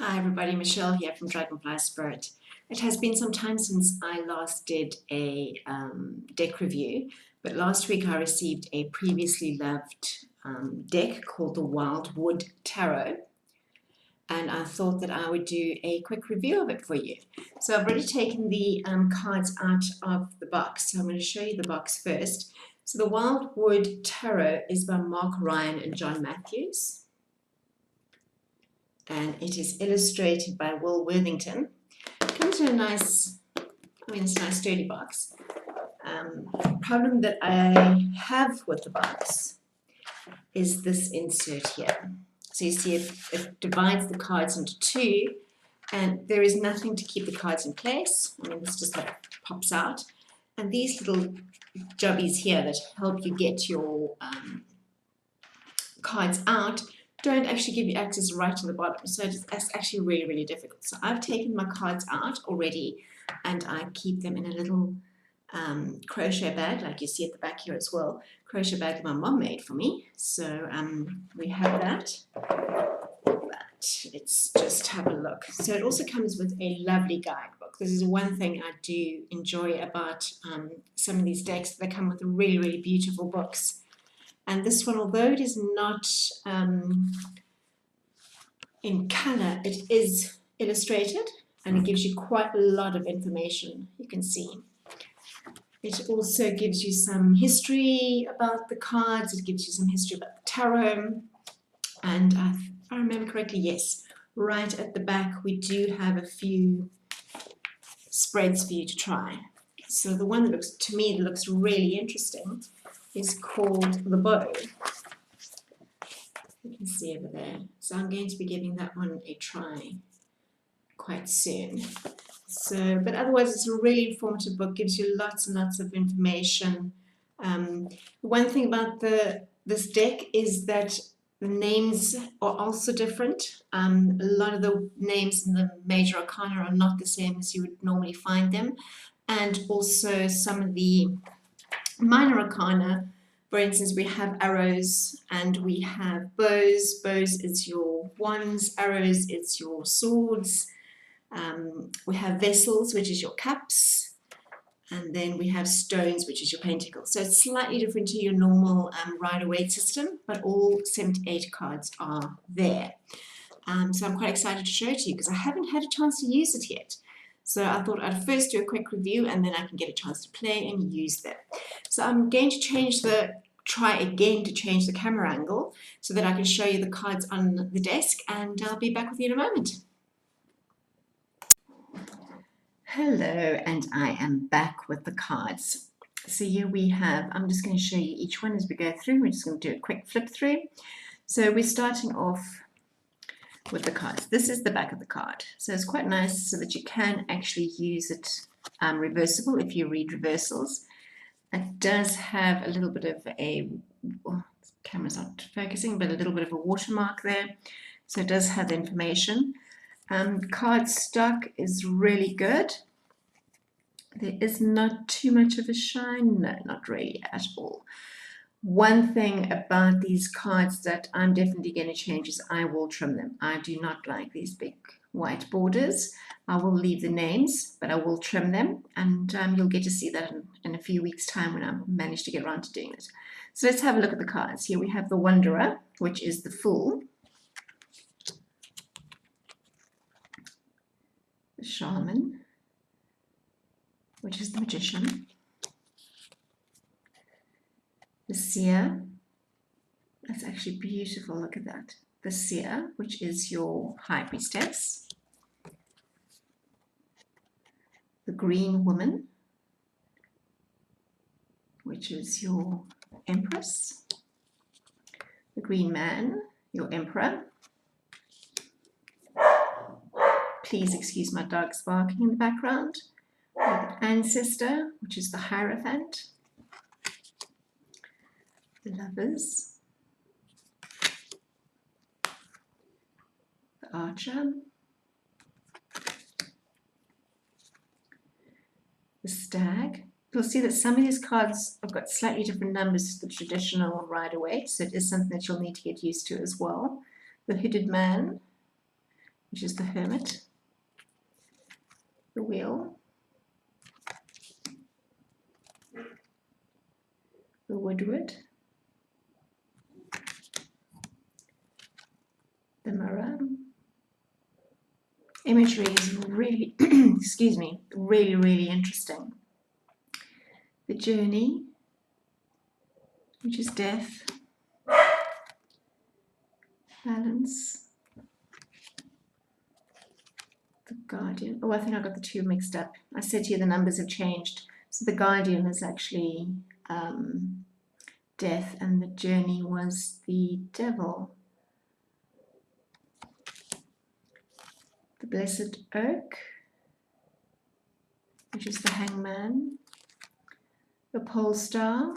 Hi everybody, Michelle here from Dragonfly Spirit. It has been some time since I last did a deck review, but last week I received a previously loved deck called the Wildwood Tarot, and I thought that I would do a quick review of it for you. So I've already taken the cards out of the box, so I'm going to show you the box first. So the Wildwood Tarot is by Mark Ryan and John Matthews, and it is illustrated by Will Worthington. It comes in a nice, it's a nice sturdy box. Problem that I have with the box is this insert here. So you see it divides the cards into two, and there is nothing to keep the cards in place. This just like pops out. And these little jobbies here that help you get your cards out don't actually give you access right to the bottom, so it's actually really, really difficult. So I've taken my cards out already, and I keep them in a little crochet bag, like you see at the back here as well. Crochet bag that my mom made for me. So we have that. But let's just have a look. So it also comes with a lovely guidebook. This is one thing I do enjoy about some of these decks. They come with really, really beautiful books. And this one, although it is not in colour, it is illustrated, and it gives you quite a lot of information, you can see. It also gives you some history about the cards, it gives you some history about the tarot, and if I remember correctly, yes, right at the back we do have a few spreads for you to try. So the one that looks, to me, that looks really interesting is called The Bow. You can see over there. So I'm going to be giving that one a try quite soon. So, but otherwise it's a really informative book, gives you lots and lots of information. One thing about this deck is that the names are also different. A lot of the names in the major arcana are not the same as you would normally find them. And also some of the minor arcana, for instance, we have arrows and we have bows. Bows is your wands, arrows it's your swords. We have vessels, which is your cups. And then we have stones, which is your pentacles. So it's slightly different to your normal Rider-Waite system, but all 78 cards are there. So I'm quite excited to show it to you because I haven't had a chance to use it yet. So I thought I'd first do a quick review and then I can get a chance to play and use them. So I'm going to try again to change the camera angle so that I can show you the cards on the desk, and I'll be back with you in a moment. Hello, and I am back with the cards. So here we have, I'm just going to show you each one as we go through. We're just going to do a quick flip through. So we're starting off with the cards. This is the back of the card. So it's quite nice so that you can actually use it reversible if you read reversals. It does have a little bit of a, well, the camera's not focusing, but a little bit of a watermark there. So it does have information. Card stock is really good. There is not too much of a shine. No, not really at all. One thing about these cards that I'm definitely going to change is I will trim them. I do not like these big white borders. I will leave the names, but I will trim them, and you'll get to see that in a few weeks' time when I manage to get around to doing it. So let's have a look at the cards. Here we have the Wanderer, which is the Fool, the Shaman, which is the Magician, the Seer. That's actually beautiful, look at that. The Seer, which is your High Priestess. The Green Woman, which is your Empress. The Green Man, your Emperor. Please excuse my dogs barking in the background. The Ancestor, which is the Hierophant. The Lovers. The Archer. The Stag. You'll see that some of these cards have got slightly different numbers to the traditional Rider-Waite, so it is something that you'll need to get used to as well. The Hooded Man, which is the Hermit, the Wheel, the Woodward, the Mirror. Imagery is really, excuse me, really interesting. The Journey, which is Death, Balance, the Guardian. Oh, I think I got the two mixed up. I said to you the numbers have changed. So the Guardian is actually Death, and the Journey was the Devil. The Blessed Oak, which is the Hangman. The Pole Star,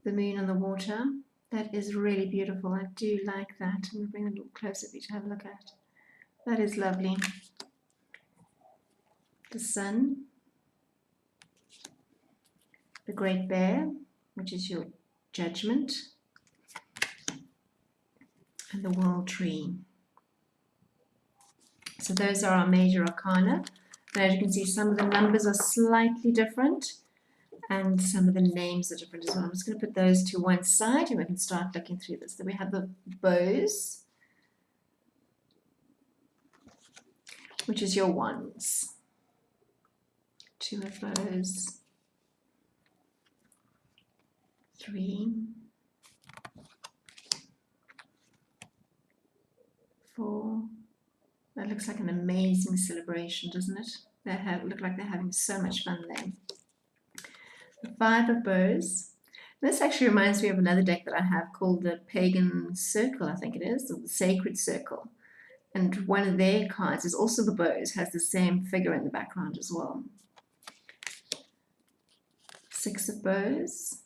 the Moon on the Water. That is really beautiful. I do like that. I'm going to bring it a little closer for you to have a look at. That is lovely. The Sun, the Great Bear, which is your Judgment, and the World Tree. So those are our major arcana. And as you can see, some of the numbers are slightly different and some of the names are different as well. I'm just going to put those to one side and we can start looking through this. Then we have the bows, which is your wands. Two of those. 3, 4. That looks like an amazing celebration, doesn't it? They look like they're having so much fun there. The 5 of bows. This actually reminds me of another deck that I have called the Pagan Circle, I think it is, or the Sacred Circle. And one of their cards is also the bows, has the same figure in the background as well. 6 of bows.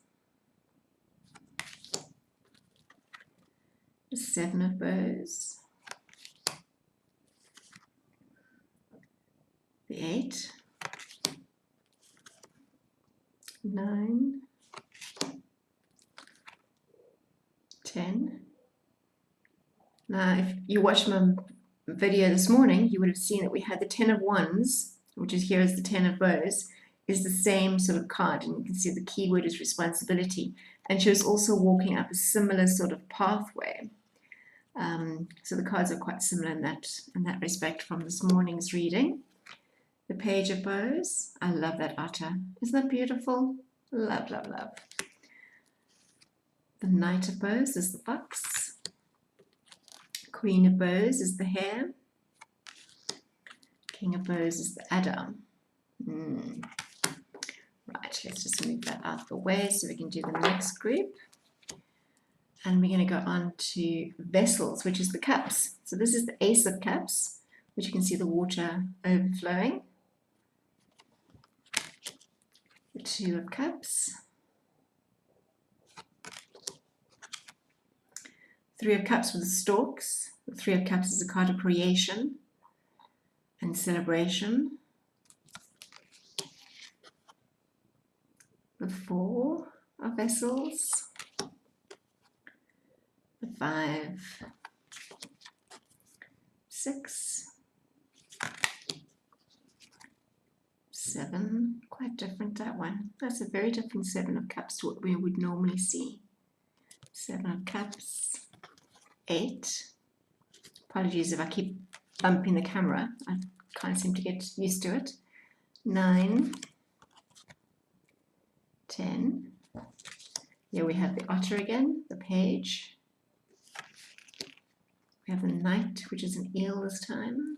The 7 of bows. The 8, 9, 10. Now, if you watched my video this morning, you would have seen that we had the 10 of wands, which is here as the 10 of bows, is the same sort of card, and you can see the keyword is responsibility. And she was also walking up a similar sort of pathway. So the cards are quite similar in that respect from this morning's reading. The Page of Bows. I love that otter. Isn't that beautiful? Love, love, love. The Knight of Bows is the fox. Queen of Bows is the hare. King of Bows is the adder. Right, let's just move that out of the way so we can do the next group. And we're going to go on to Vessels, which is the cups. So this is the Ace of Cups, which you can see the water overflowing. The 2 of Cups, 3 of Cups with the storks. The 3 of Cups is a card of creation and celebration. The 4 of Vessels, the 5, 6, 7, quite different that one. That's a very different 7 of Cups to what we would normally see. 7 of Cups, 8. Apologies if I keep bumping the camera. I can't seem to get used to it. 9, 10. Here we have the otter again, the page. We have the knight, which is an eel this time.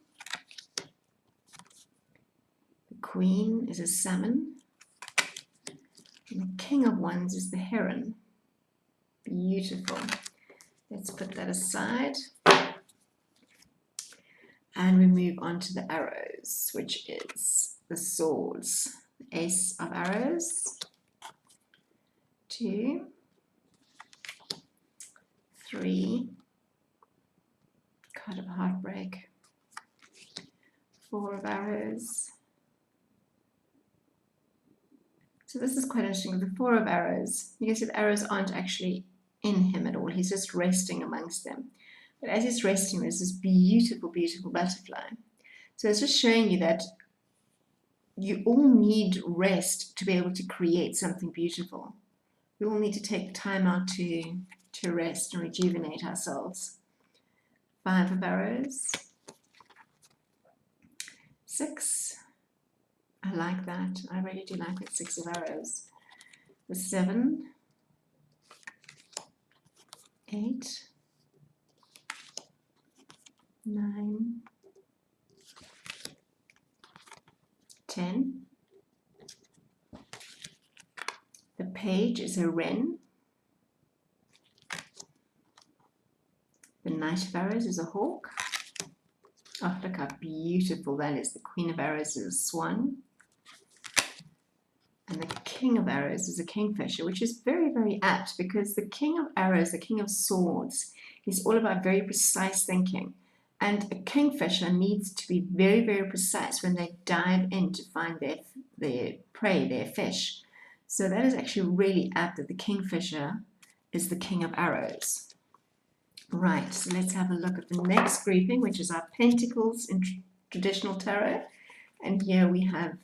Queen is a salmon, and the King of Wands is the heron. Beautiful. Let's put that aside. And we move on to the arrows, which is the swords. The Ace of Arrows. 2, 3, card of heartbreak. 4 of arrows. So this is quite interesting. With the 4 of arrows, you can see the arrows aren't actually in him at all. He's just resting amongst them. But as it's resting, there's this beautiful, beautiful butterfly. So it's just showing you that you all need rest to be able to create something beautiful. We all need to take time out to rest and rejuvenate ourselves. 5 of arrows. 6. I like that. I really do like that 6 of arrows. The 7. 8. 9. 10. The page is a wren. The Knight of Arrows is a hawk. Oh, look how beautiful that is. The Queen of Arrows is a swan. And the King of Arrows is a kingfisher, which is very, very apt because the King of Arrows, the King of Swords, is all about very precise thinking. And a kingfisher needs to be very, very precise when they dive in to find their prey, their fish. So that is actually really apt that the kingfisher is the King of Arrows. Right, so let's have a look at the next grouping, which is our Pentacles in traditional tarot. And here we have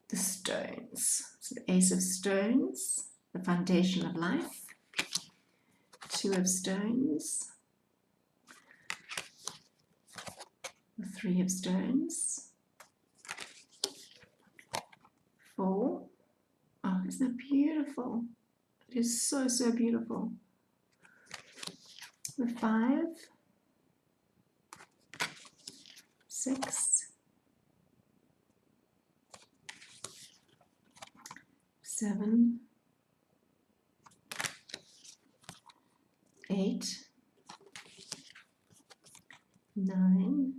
the stones. So the Ace of Stones, the foundation of life. 2 of Stones. The 3 of Stones. 4. Oh, isn't that beautiful? It is so, so beautiful. The 5. 6. 7. 8. 9.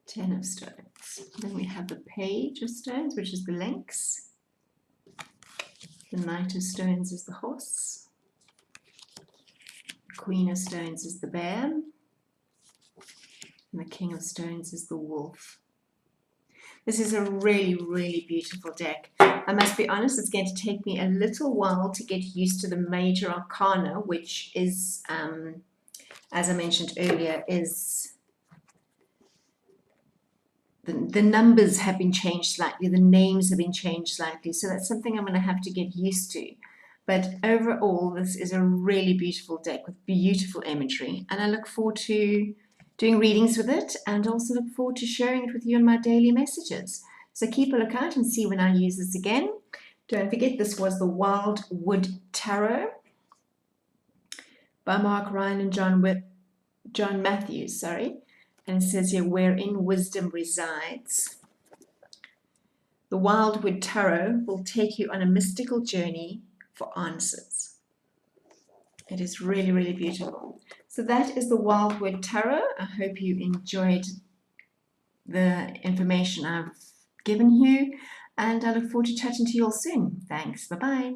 10 of Stones. Then we have the Page of Stones, which is the lynx. The Knight of Stones is the horse. The Queen of Stones is the bear. And the King of Stones is the wolf. This is a really, really beautiful deck. I must be honest, it's going to take me a little while to get used to the major arcana, which is, as I mentioned earlier, is the numbers have been changed slightly, the names have been changed slightly, so that's something I'm going to have to get used to. But overall, this is a really beautiful deck with beautiful imagery, and I look forward to doing readings with it, and also look forward to sharing it with you in my daily messages. So keep a lookout and see when I use this again. Don't forget, this was the Wildwood Tarot by Mark Ryan and John Matthews, and it says here, wherein wisdom resides. The Wildwood Tarot will take you on a mystical journey for answers. It is really, really beautiful. So that is the Wildwood Tarot. I hope you enjoyed the information I've given you, and I look forward to chatting to you all soon. Thanks. Bye-bye.